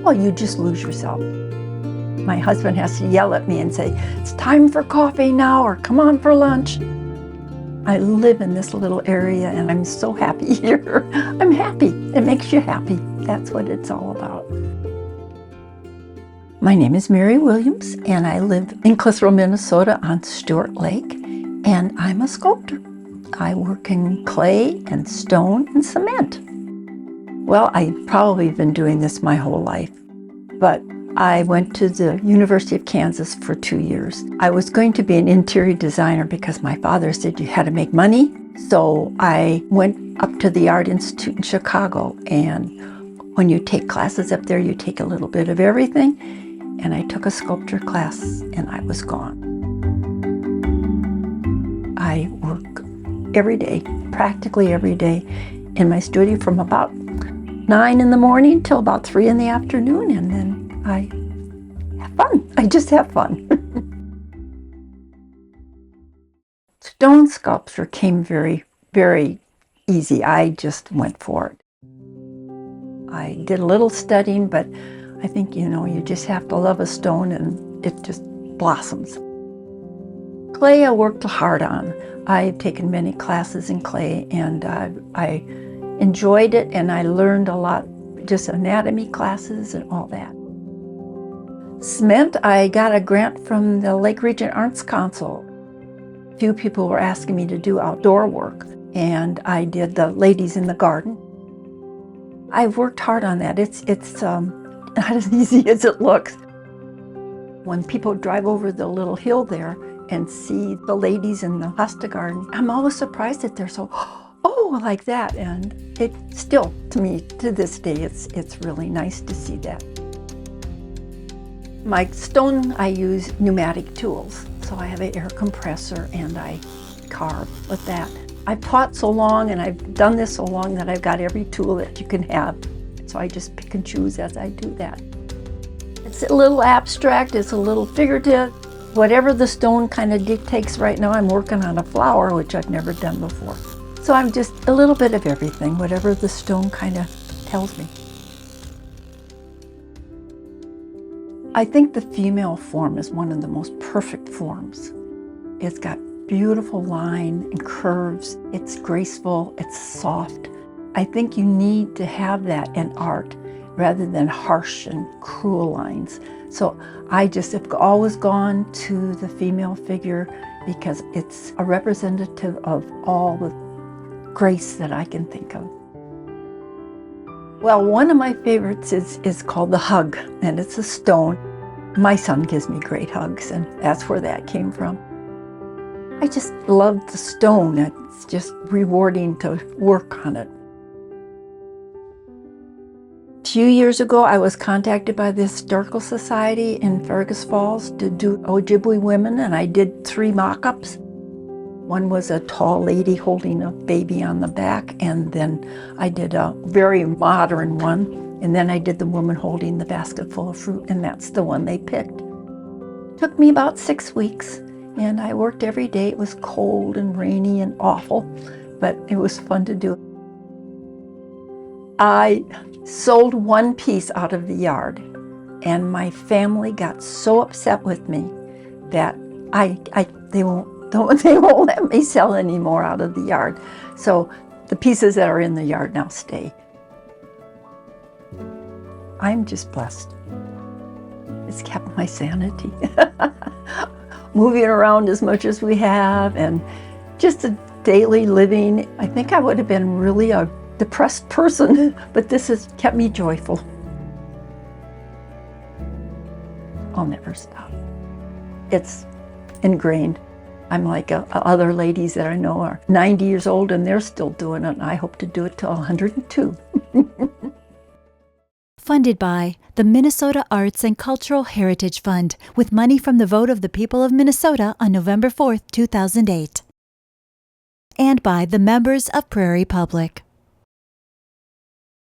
well, you just lose yourself. My husband has to yell at me and say, it's time for coffee now, or come on for lunch. I live in this little area and I'm so happy here. I'm happy. It makes you happy. That's what it's all about. My name is Mary Williams and I live in Clitheroe, Minnesota on Stuart Lake, and I'm a sculptor. I work in clay and stone and cement. Well, I've probably been doing this my whole life, but I went to the University of Kansas for 2 years. I was going to be an interior designer because my father said you had to make money. So I went up to the Art Institute in Chicago, and when you take classes up there, you take a little bit of everything. And I took a sculpture class and I was gone. I work every day, practically every day, in my studio from about 9 in the morning till about 3 in the afternoon, and then I have fun. I just have fun. Stone sculpture came very, very easy. I just went for it. I did a little studying, but I think, you just have to love a stone and it just blossoms. Clay I worked hard on. I've taken many classes in clay and I enjoyed it, and I learned a lot, just anatomy classes and all that. Cement, I got a grant from the Lake Region Arts Council. A few people were asking me to do outdoor work, and I did the Ladies in the Garden. I've worked hard on that. It's not as easy as it looks. When people drive over the little hill there and see the ladies in the Hosta Garden, I'm always surprised that they're so, oh, like that. And it still, to me, to this day, it's really nice to see that. My stone, I use pneumatic tools. So I have an air compressor and I carve with that. I've taught so long and I've done this so long that I've got every tool that you can have. So I just pick and choose as I do that. It's a little abstract, it's a little figurative. Whatever the stone kind of dictates right now, I'm working on a flower, which I've never done before. So I'm just a little bit of everything, whatever the stone kind of tells me. I think the female form is one of the most perfect forms. It's got beautiful line and curves. It's graceful, it's soft. I think you need to have that in art rather than harsh and cruel lines. So I just have always gone to the female figure because it's a representative of all the grace that I can think of. Well, one of my favorites is called the hug, and it's a stone. My son gives me great hugs, and that's where that came from. I just love the stone. It's just rewarding to work on it. A few years ago, I was contacted by the Historical Society in Fergus Falls to do Ojibwe women, and I did 3 mock-ups. One was a tall lady holding a baby on the back, and then I did a very modern one, and then I did the woman holding the basket full of fruit, and that's the one they picked. It took me about 6 weeks, and I worked every day. It was cold and rainy and awful, but it was fun to do. I sold one piece out of the yard, and my family got so upset with me that they won't let me sell any more out of the yard. So the pieces that are in the yard now stay. I'm just blessed. It's kept my sanity. Moving around as much as we have and just a daily living. I think I would have been really a depressed person, but this has kept me joyful. I'll never stop. It's ingrained. I'm like other ladies that I know are 90 years old and they're still doing it, and I hope to do it till 102. Funded by the Minnesota Arts and Cultural Heritage Fund, with money from the vote of the people of Minnesota on November 4th, 2008. And by the members of Prairie Public.